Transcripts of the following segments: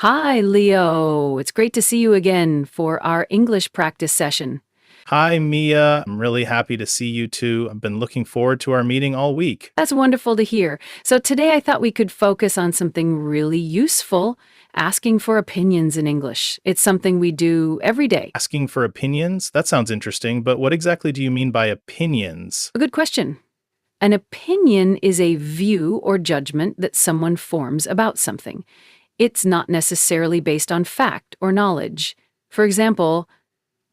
Hi, Leo. It's great to see you again for our English practice session. Hi, Mia. I'm really happy to see you too. I've been looking forward to our meeting all week. That's wonderful to hear. So, today I thought we could focus on something really useful asking for opinions in English. It's something we do every day. Asking for opinions? That sounds interesting, but what exactly do you mean by opinions? A good question. An opinion is a view or judgment that someone forms about something. It's not necessarily based on fact or knowledge. For example,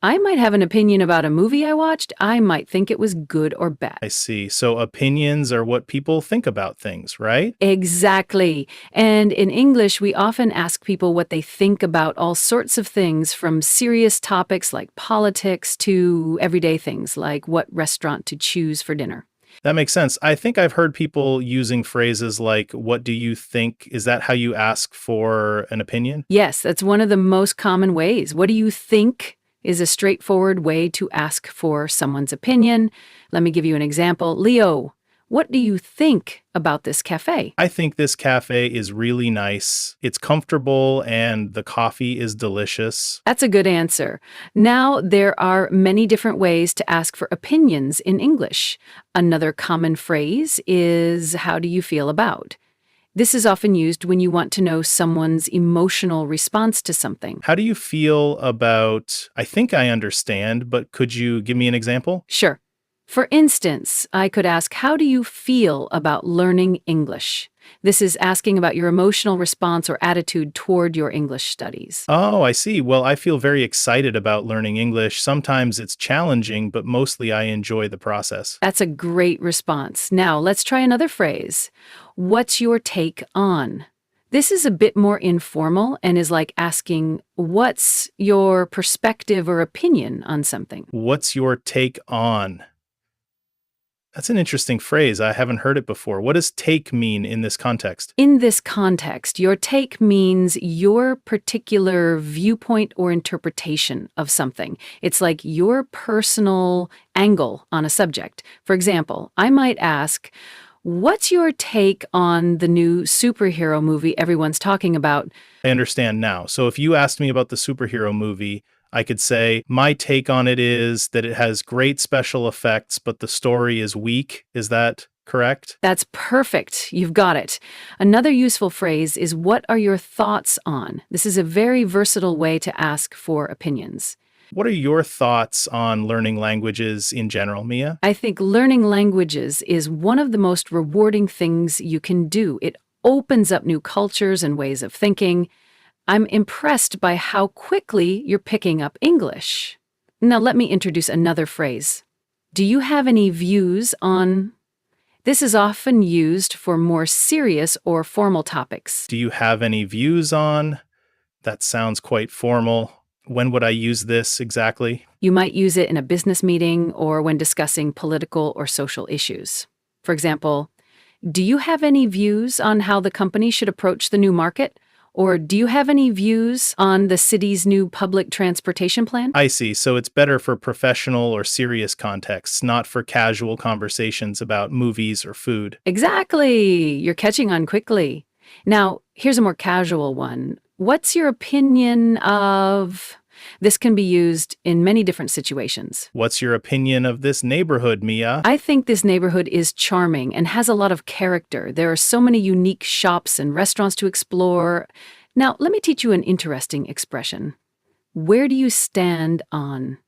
I might have an opinion about a movie I watched. I might think it was good or bad. I see. So opinions are what people think about things, right? Exactly. And in English, we often ask people what they think about all sorts of things, from serious topics like politics to everyday things like what restaurant to choose for dinner. That makes sense. I think I've heard people using phrases like, what do you think? Is that how you ask for an opinion? Yes, that's one of the most common ways. What do you think is a straightforward way to ask for someone's opinion. Let me give you an example. Leo, what do you think about this cafe? I think this cafe is really nice. It's comfortable and the coffee is delicious. That's a good answer. Now, there are many different ways to ask for opinions in English. Another common phrase is, how do you feel about? This is often used when you want to know someone's emotional response to something. How do you feel about, I think I understand, but could you give me an example? Sure. For instance, I could ask, how do you feel about learning English? This is asking about your emotional response or attitude toward your English studies. Oh, I see. Well, I feel very excited about learning English. Sometimes it's challenging, but mostly I enjoy the process. That's a great response. Now, let's try another phrase. What's your take on? This is a bit more informal and is like asking, what's your perspective or opinion on something? What's your take on? That's an interesting phrase. I haven't heard it before. What does take mean in this context? In this context, your take means your particular viewpoint or interpretation of something. It's like your personal angle on a subject. For example, I might ask, what's your take on the new superhero movie everyone's talking about? I understand now. So if you asked me about the superhero movie, I could say, my take on it is that it has great special effects, but the story is weak. Is that correct? That's perfect. You've got it. Another useful phrase is, what are your thoughts on? This is a very versatile way to ask for opinions. What are your thoughts on learning languages in general, Mia? I think learning languages is one of the most rewarding things you can do. It opens up new cultures and ways of thinking. I'm impressed by how quickly you're picking up English. Now, let me introduce another phrase. Do you have any views on? This is often used for more serious or formal topics. Do you have any views on? That sounds quite formal. When would I use this exactly? You might use it in a business meeting or when discussing political or social issues. For example, do you have any views on how the company should approach the new market? Or do you have any views on the city's new public transportation plan? I see. So it's better for professional or serious contexts, not for casual conversations about movies or food. Exactly. You're catching on quickly. Now, here's a more casual one. What's your opinion of? This can be used in many different situations. What's your opinion of this neighborhood, Mia? I think this neighborhood is charming and has a lot of character. There are so many unique shops and restaurants to explore. Now, let me teach you an interesting expression. Where do you stand on?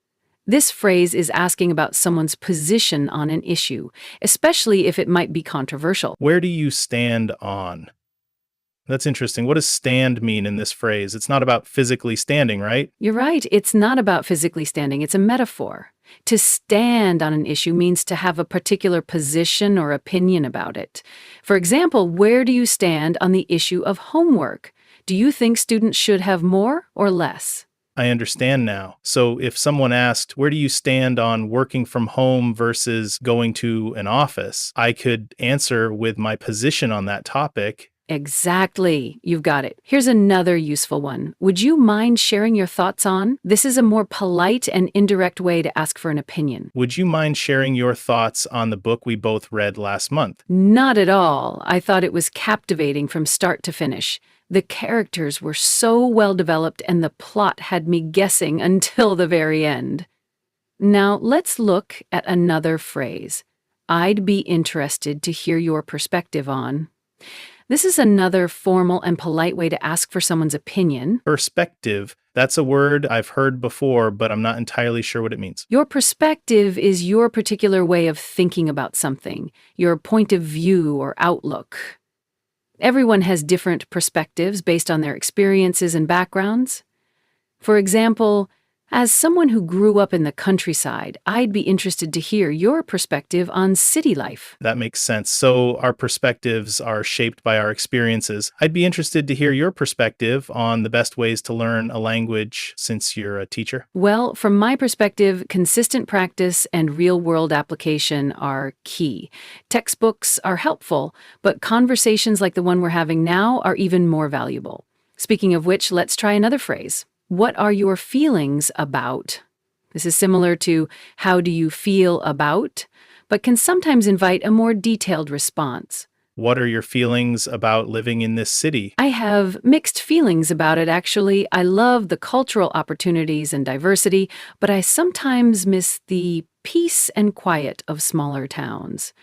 This phrase is asking about someone's position on an issue, especially if it might be controversial. Where do you stand on? That's interesting. What does stand mean in this phrase? It's not about physically standing, right? You're right. It's not about physically standing. It's a metaphor. To stand on an issue means to have a particular position or opinion about it. For example, where do you stand on the issue of homework? Do you think students should have more or less? I understand now. So if someone asked, where do you stand on working from home versus going to an office? I could answer with my position on that topic, Exactly. You've got it. Here's another useful one. Would you mind sharing your thoughts on? This is a more polite and indirect way to ask for an opinion. Would you mind sharing your thoughts on the book we both read last month? Not at all. I thought it was captivating from start to finish. The characters were so well developed and the plot had me guessing until the very end. Now, let's look at another phrase. I'd be interested to hear your perspective on. This is another formal and polite way to ask for someone's opinion. Perspective. That's a word I've heard before, but I'm not entirely sure what it means. Your perspective is your particular way of thinking about something, your point of view or outlook. Everyone has different perspectives based on their experiences and backgrounds. For example, as someone who grew up in the countryside, I'd be interested to hear your perspective on city life. That makes sense. So our perspectives are shaped by our experiences. I'd be interested to hear your perspective on the best ways to learn a language since you're a teacher. Well, from my perspective, consistent practice and real-world application are key. Textbooks are helpful, but conversations like the one we're having now are even more valuable. Speaking of which, let's try another phrase. What are your feelings about? This is similar to how do you feel about, but can sometimes invite a more detailed response. What are your feelings about living in this city? I have mixed feelings about it, actually. I love the cultural opportunities and diversity, but I sometimes miss the peace and quiet of smaller towns.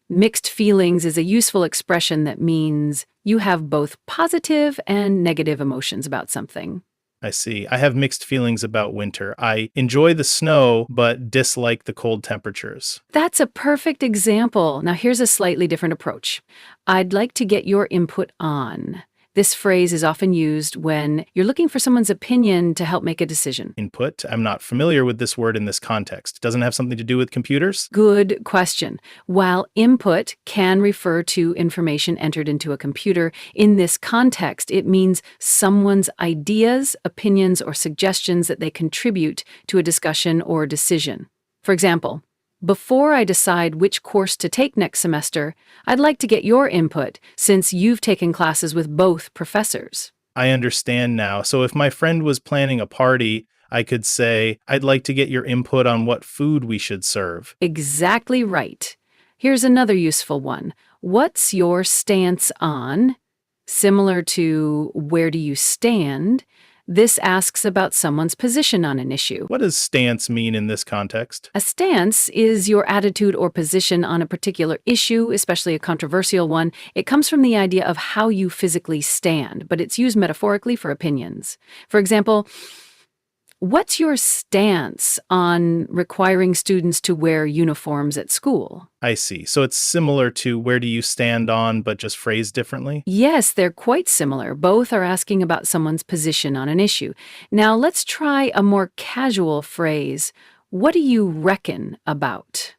Mixed feelings is a useful expression that means you have both positive and negative emotions about something. I see. I have mixed feelings about winter. I enjoy the snow, but dislike the cold temperatures. That's a perfect example. Now, here's a slightly different approach. I'd like to get your input on. This phrase is often used when you're looking for someone's opinion to help make a decision. Input? I'm not familiar with this word in this context. Doesn't it have something to do with computers? Good question. While input can refer to information entered into a computer, in this context, it means someone's ideas, opinions, or suggestions that they contribute to a discussion or decision. For example, before I decide which course to take next semester, I'd like to get your input since you've taken classes with both professors. I understand now. So if my friend was planning a party, I could say, I'd like to get your input on what food we should serve. Exactly right. Here's another useful one. What's your stance on? Similar to where do you stand? This asks about someone's position on an issue. What does stance mean in this context? A stance is your attitude or position on a particular issue, especially a controversial one. It comes from the idea of how you physically stand, but it's used metaphorically for opinions. For example, what's your stance on requiring students to wear uniforms at school? I see. So it's similar to where do you stand on, but just phrased differently? Yes, they're quite similar. Both are asking about someone's position on an issue. Now, let's try a more casual phrase. What do you reckon about?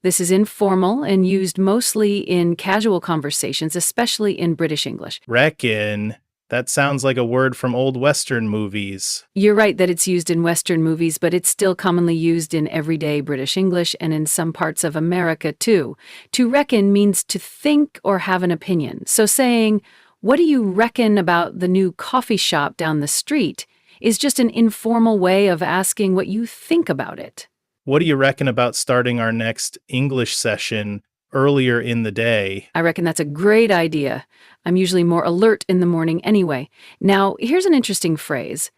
This is informal and used mostly in casual conversations, especially in British English. Reckon. That sounds like a word from old Western movies. You're right that it's used in Western movies, but it's still commonly used in everyday British English and in some parts of America, too. To reckon means to think or have an opinion. So saying, what do you reckon about the new coffee shop down the street, is just an informal way of asking what you think about it. What do you reckon about starting our next English session earlier in the day? I reckon that's a great idea. I'm usually more alert in the morning anyway. Now, here's an interesting phrase.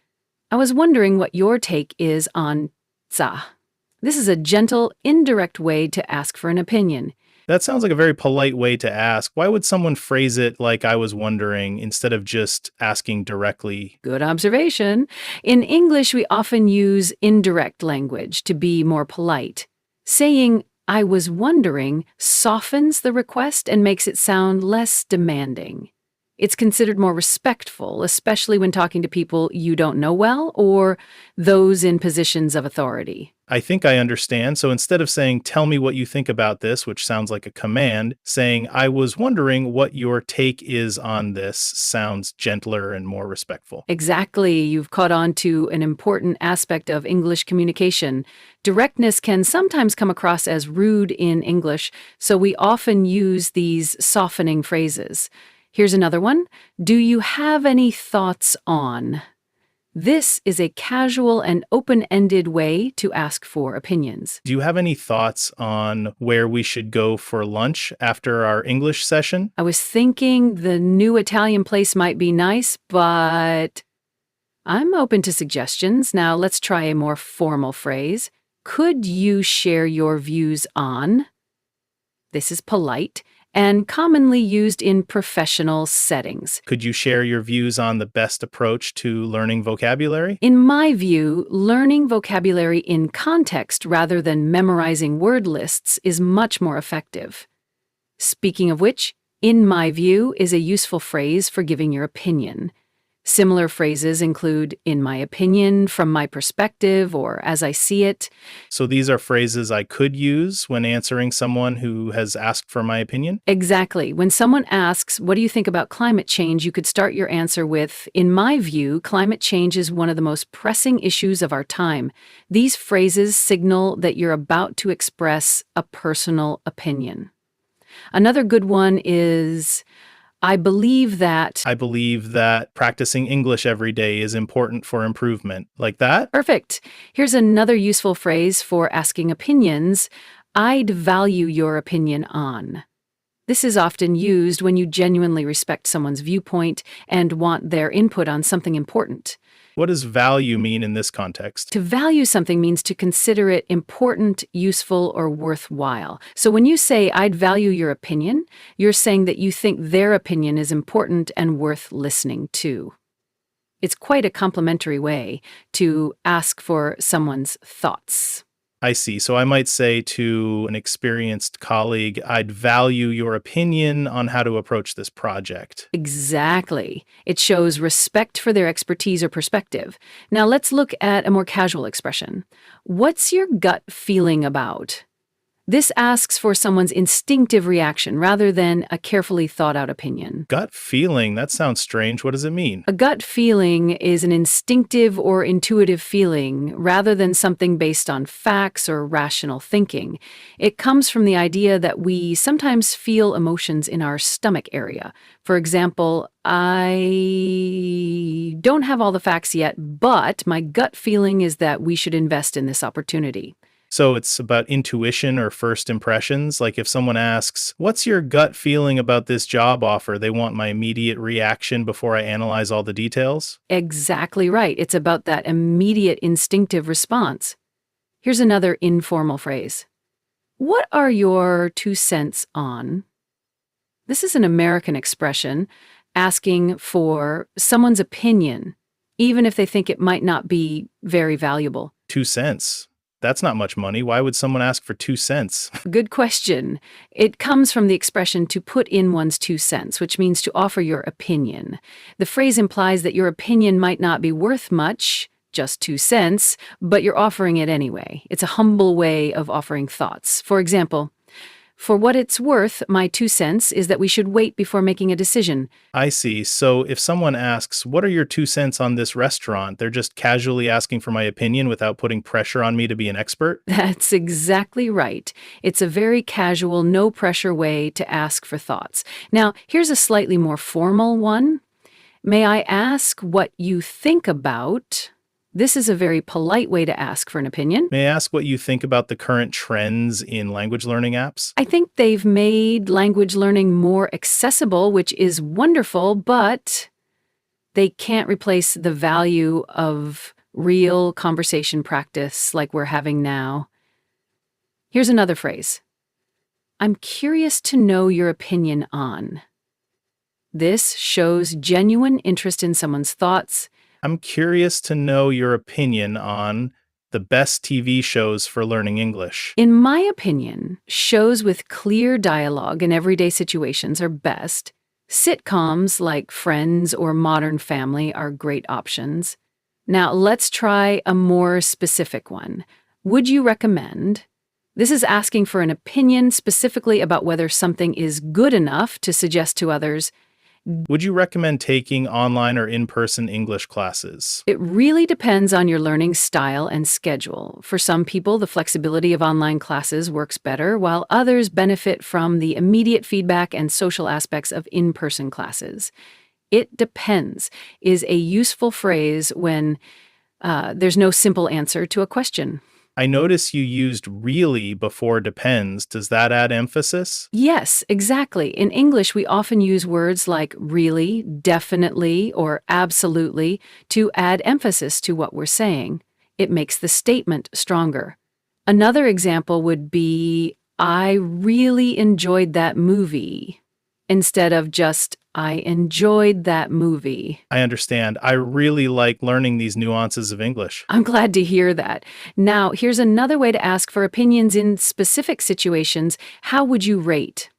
I was wondering what your take is on "za." This is a gentle, indirect way to ask for an opinion. That sounds like a very polite way to ask. Why would someone phrase it like I was wondering instead of just asking directly? Good observation. In English, we often use indirect language to be more polite. Saying, I was wondering, softens the request and makes it sound less demanding. It's considered more respectful, especially when talking to people you don't know well or those in positions of authority. I think I understand. So instead of saying, tell me what you think about this, which sounds like a command, saying, I was wondering what your take is on this sounds gentler and more respectful. Exactly. You've caught on to an important aspect of English communication. Directness can sometimes come across as rude in English, so we often use these softening phrases. Here's another one. Do you have any thoughts on? This is a casual and open-ended way to ask for opinions. Do you have any thoughts on where we should go for lunch after our English session? I was thinking the new Italian place might be nice, but I'm open to suggestions. Now let's try a more formal phrase. Could you share your views on? This is polite and commonly used in professional settings. Could you share your views on the best approach to learning vocabulary? In my view, learning vocabulary in context rather than memorizing word lists is much more effective. Speaking of which, in my view is a useful phrase for giving your opinion. Similar phrases include in my opinion, from my perspective, or as I see it. So these are phrases I could use when answering someone who has asked for my opinion? Exactly. When someone asks, what do you think about climate change, you could start your answer with, in my view, climate change is one of the most pressing issues of our time. These phrases signal that you're about to express a personal opinion. Another good one is, I believe that practicing English every day is important for improvement. Like that? Perfect. Here's another useful phrase for asking opinions. I'd value your opinion on. This is often used when you genuinely respect someone's viewpoint and want their input on something important. What does value mean in this context? To value something means to consider it important, useful, or worthwhile. So when you say, I'd value your opinion, you're saying that you think their opinion is important and worth listening to. It's quite a complimentary way to ask for someone's thoughts. I see. So I might say to an experienced colleague, I'd value your opinion on how to approach this project. Exactly. It shows respect for their expertise or perspective. Now let's look at a more casual expression. What's your gut feeling about? This asks for someone's instinctive reaction rather than a carefully thought out opinion. Gut feeling? That sounds strange. What does it mean? A gut feeling is an instinctive or intuitive feeling rather than something based on facts or rational thinking. It comes from the idea that we sometimes feel emotions in our stomach area. For example, I don't have all the facts yet, but my gut feeling is that we should invest in this opportunity. So it's about intuition or first impressions. Like if someone asks, what's your gut feeling about this job offer? They want my immediate reaction before I analyze all the details. Exactly right. It's about that immediate instinctive response. Here's another informal phrase. What are your 2 cents on? This is an American expression asking for someone's opinion, even if they think it might not be very valuable. 2 cents. That's not much money. Why would someone ask for 2 cents? Good question. It comes from the expression to put in one's 2 cents, which means to offer your opinion. The phrase implies that your opinion might not be worth much, just 2 cents, but you're offering it anyway. It's a humble way of offering thoughts. For example, for what it's worth, my 2 cents is that we should wait before making a decision. I see. So if someone asks, what are your 2 cents on this restaurant? They're just casually asking for my opinion without putting pressure on me to be an expert? That's exactly right. It's a very casual, no-pressure way to ask for thoughts. Now, here's a slightly more formal one. May I ask what you think about? This is a very polite way to ask for an opinion. May I ask what you think about the current trends in language learning apps? I think they've made language learning more accessible, which is wonderful, but they can't replace the value of real conversation practice like we're having now. Here's another phrase. I'm curious to know your opinion on. This shows genuine interest in someone's thoughts. I'm curious to know your opinion on the best TV shows for learning English. In my opinion, shows with clear dialogue in everyday situations are best. Sitcoms like Friends or Modern Family are great options. Now, let's try a more specific one. Would you recommend? This is asking for an opinion specifically about whether something is good enough to suggest to others. Would you recommend taking online or in-person English classes? It really depends on your learning style and schedule. For some people, the flexibility of online classes works better, while others benefit from the immediate feedback and social aspects of in-person classes. It depends is a useful phrase when there's no simple answer to a question. I notice you used really before depends. Does that add emphasis? Yes, exactly. In English, we often use words like really, definitely, or absolutely to add emphasis to what we're saying. It makes the statement stronger. Another example would be, I really enjoyed that movie, instead of just, I enjoyed that movie. I understand. I really like learning these nuances of English. I'm glad to hear that. Now, here's another way to ask for opinions in specific situations. How would you rate?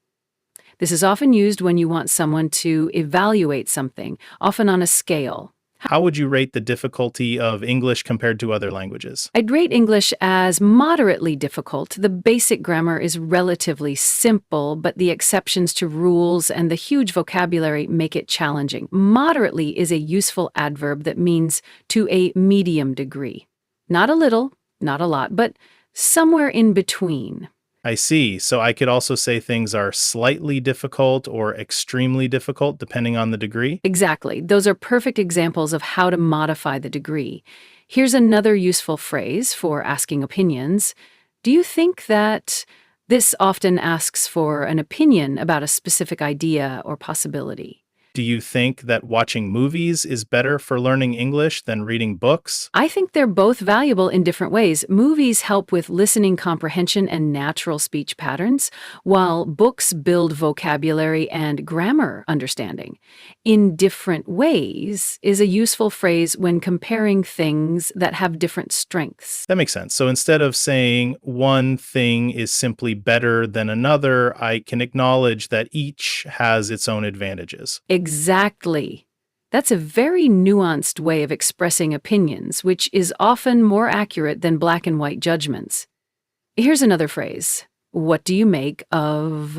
This is often used when you want someone to evaluate something, often on a scale. How would you rate the difficulty of English compared to other languages? I'd rate English as moderately difficult. The basic grammar is relatively simple, but the exceptions to rules and the huge vocabulary make it challenging. Moderately is a useful adverb that means to a medium degree. Not a little, not a lot, but somewhere in between. I see. So I could also say things are slightly difficult or extremely difficult depending on the degree. Exactly. Those are perfect examples of how to modify the degree. Here's another useful phrase for asking opinions. Do you think that this often asks for an opinion about a specific idea or possibility? Do you think that watching movies is better for learning English than reading books? I think they're both valuable in different ways. Movies help with listening comprehension and natural speech patterns, while books build vocabulary and grammar understanding. In different ways is a useful phrase when comparing things that have different strengths. That makes sense. So instead of saying one thing is simply better than another, I can acknowledge that each has its own advantages. Exactly. That's a very nuanced way of expressing opinions, which is often more accurate than black and white judgments. Here's another phrase. What do you make of?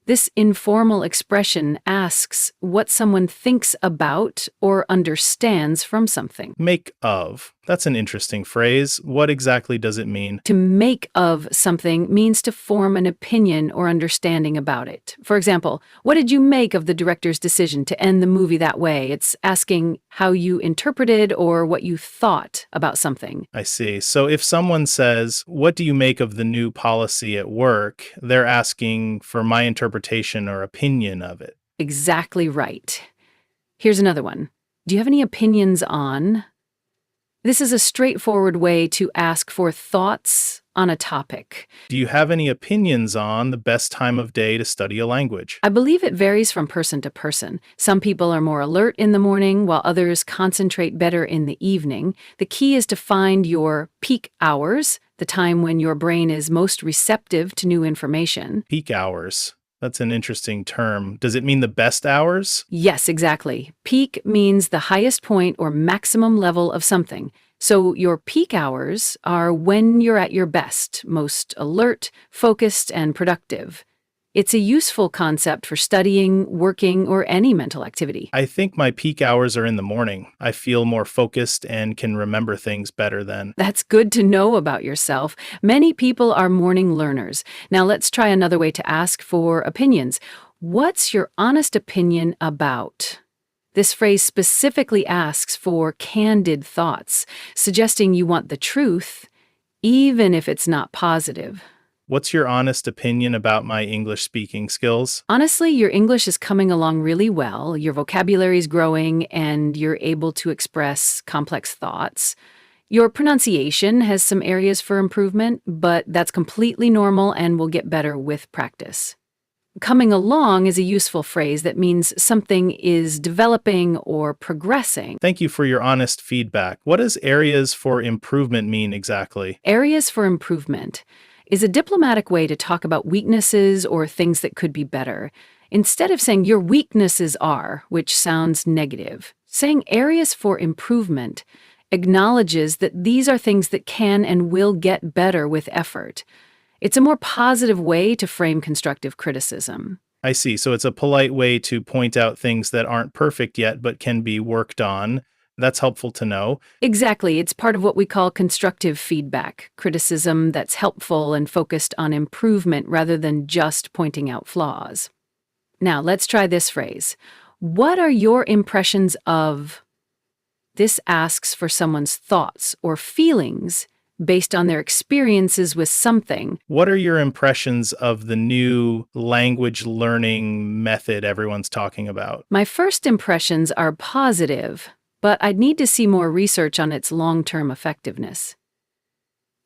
This informal expression asks what someone thinks about or understands from something. Make of. That's an interesting phrase. What exactly does it mean? To make of something means to form an opinion or understanding about it. For example, what did you make of the director's decision to end the movie that way? It's asking how you interpreted or what you thought about something. I see. So if someone says, what do you make of the new policy at work? They're asking for my interpretation or opinion of it. Exactly right. Here's another one. Do you have any opinions on? This is a straightforward way to ask for thoughts on a topic. Do you have any opinions on the best time of day to study a language? I believe it varies from person to person. Some people are more alert in the morning, while others concentrate better in the evening. The key is to find your peak hours, the time when your brain is most receptive to new information. Peak hours. That's an interesting term. Does it mean the best hours? Yes, exactly. Peak means the highest point or maximum level of something. So your peak hours are when you're at your best, most alert, focused, and productive. It's a useful concept for studying, working, or any mental activity. I think my peak hours are in the morning. I feel more focused and can remember things better then. That's good to know about yourself. Many people are morning learners. Now let's try another way to ask for opinions. What's your honest opinion about? This phrase specifically asks for candid thoughts, suggesting you want the truth, even if it's not positive. What's your honest opinion about my English speaking skills? Honestly, your English is coming along really well. Your vocabulary is growing, and you're able to express complex thoughts. Your pronunciation has some areas for improvement, but that's completely normal and will get better with practice. Coming along is a useful phrase that means something is developing or progressing. Thank you for your honest feedback. What does areas for improvement mean exactly? Areas for improvement is a diplomatic way to talk about weaknesses or things that could be better. Instead of saying your weaknesses are, which sounds negative, saying areas for improvement acknowledges that these are things that can and will get better with effort. It's a more positive way to frame constructive criticism. I see. So it's a polite way to point out things that aren't perfect yet, but can be worked on. That's helpful to know. Exactly. It's part of what we call constructive feedback, criticism that's helpful and focused on improvement rather than just pointing out flaws. Now, let's try this phrase. What are your impressions of? This asks for someone's thoughts or feelings based on their experiences with something. What are your impressions of the new language learning method everyone's talking about? My first impressions are positive, but I'd need to see more research on its long-term effectiveness.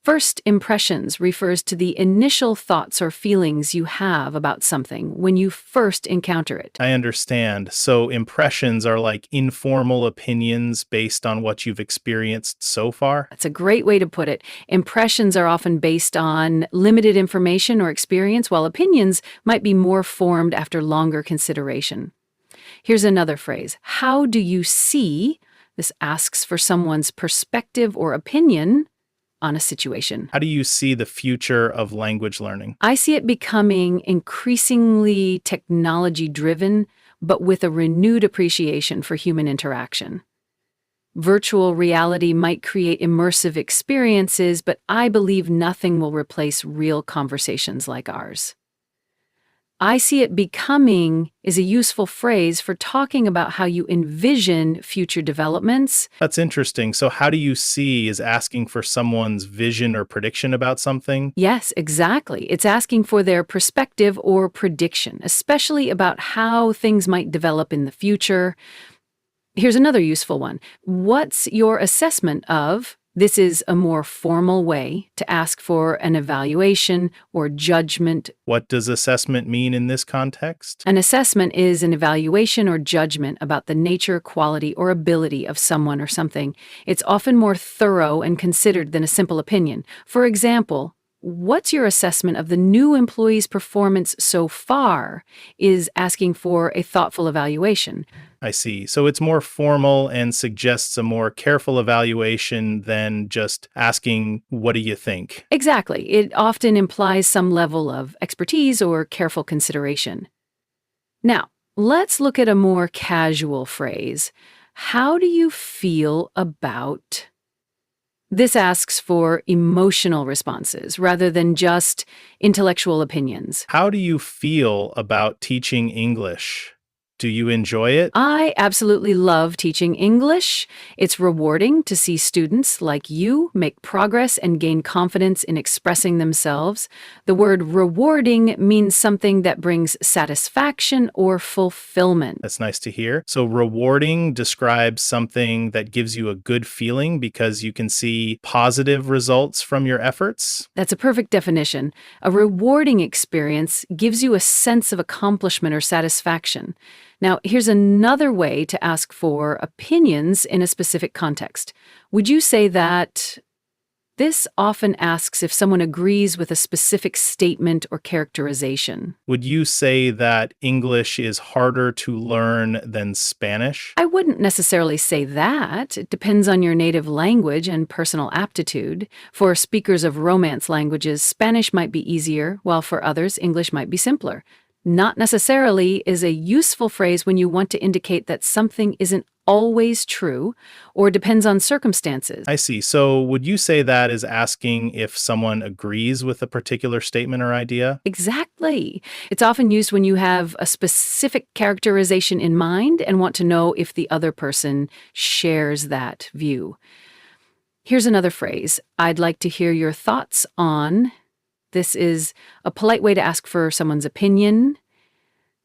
First impressions refers to the initial thoughts or feelings you have about something when you first encounter it. I understand. So impressions are like informal opinions based on what you've experienced so far? That's a great way to put it. Impressions are often based on limited information or experience, while opinions might be more formed after longer consideration. Here's another phrase. How do you see? This asks for someone's perspective or opinion on a situation. How do you see the future of language learning? I see it becoming increasingly technology-driven, but with a renewed appreciation for human interaction. Virtual reality might create immersive experiences, but I believe nothing will replace real conversations like ours. I see it becoming is a useful phrase for talking about how you envision future developments. That's interesting. So, how do you see is asking for someone's vision or prediction about something? Yes, exactly. It's asking for their perspective or prediction, especially about how things might develop in the future. Here's another useful one. What's your assessment of? This is a more formal way to ask for an evaluation or judgment. What does assessment mean in this context? An assessment is an evaluation or judgment about the nature, quality, or ability of someone or something. It's often more thorough and considered than a simple opinion. For example, what's your assessment of the new employee's performance so far is asking for a thoughtful evaluation. I see. So it's more formal and suggests a more careful evaluation than just asking, what do you think? Exactly. It often implies some level of expertise or careful consideration. Now, let's look at a more casual phrase. How do you feel about? This asks for emotional responses rather than just intellectual opinions. How do you feel about teaching English? Do you enjoy it? I absolutely love teaching English. It's rewarding to see students like you make progress and gain confidence in expressing themselves. The word rewarding means something that brings satisfaction or fulfillment. That's nice to hear. So rewarding describes something that gives you a good feeling because you can see positive results from your efforts. That's a perfect definition. A rewarding experience gives you a sense of accomplishment or satisfaction. Now, here's another way to ask for opinions in a specific context. Would you say that this often asks if someone agrees with a specific statement or characterization? Would you say that English is harder to learn than Spanish? I wouldn't necessarily say that. It depends on your native language and personal aptitude. For speakers of Romance languages, Spanish might be easier, while for others, English might be simpler. Not necessarily is a useful phrase when you want to indicate that something isn't always true or depends on circumstances. I see. So would you say that is asking if someone agrees with a particular statement or idea? Exactly. It's often used when you have a specific characterization in mind and want to know if the other person shares that view. Here's another phrase. I'd like to hear your thoughts on. This is a polite way to ask for someone's opinion,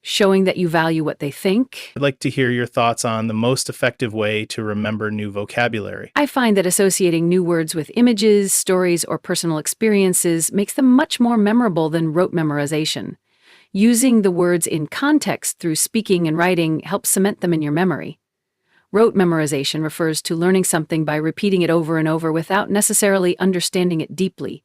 showing that you value what they think. I'd like to hear your thoughts on the most effective way to remember new vocabulary. I find that associating new words with images, stories, or personal experiences makes them much more memorable than rote memorization. Using the words in context through speaking and writing helps cement them in your memory. Rote memorization refers to learning something by repeating it over and over without necessarily understanding it deeply.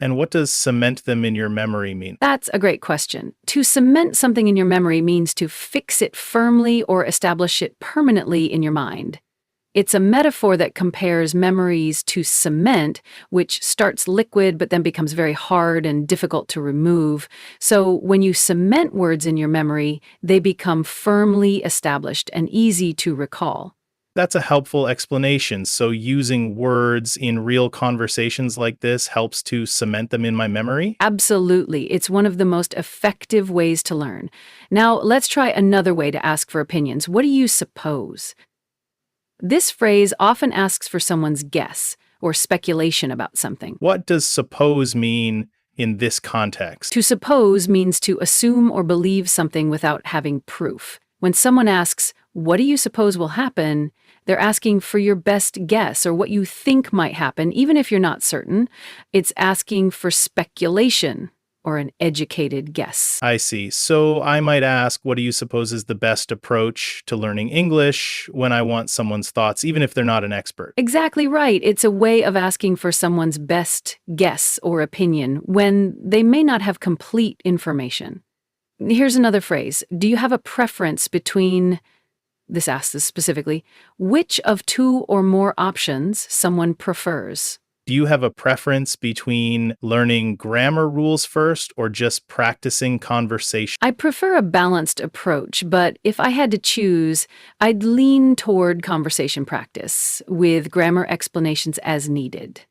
And what does cement them in your memory mean? That's a great question. To cement something in your memory means to fix it firmly or establish it permanently in your mind. It's a metaphor that compares memories to cement, which starts liquid but then becomes very hard and difficult to remove. So when you cement words in your memory, they become firmly established and easy to recall. That's a helpful explanation. So using words in real conversations like this helps to cement them in my memory? Absolutely. It's one of the most effective ways to learn. Now, let's try another way to ask for opinions. What do you suppose? This phrase often asks for someone's guess or speculation about something. What does suppose mean in this context? To suppose means to assume or believe something without having proof. When someone asks, "What do you suppose will happen?" they're asking for your best guess or what you think might happen, even if you're not certain. It's asking for speculation or an educated guess. I see. So I might ask, what do you suppose is the best approach to learning English when I want someone's thoughts, even if they're not an expert? Exactly right. It's a way of asking for someone's best guess or opinion when they may not have complete information. Here's another phrase. Do you have a preference between, this asks us specifically, which of two or more options someone prefers? Do you have a preference between learning grammar rules first or just practicing conversation? I prefer a balanced approach, but if I had to choose, I'd lean toward conversation practice with grammar explanations as needed.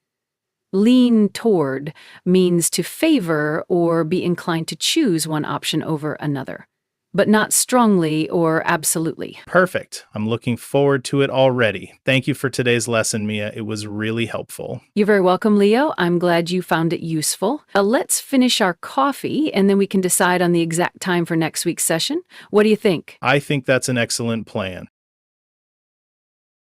Lean toward means to favor or be inclined to choose one option over another, but not strongly or absolutely. Perfect. I'm looking forward to it already. Thank you for today's lesson, Mia. It was really helpful. You're very welcome, Leo. I'm glad you found it useful. Let's finish our coffee and then we can decide on the exact time for next week's session. What do you think? I think that's an excellent plan.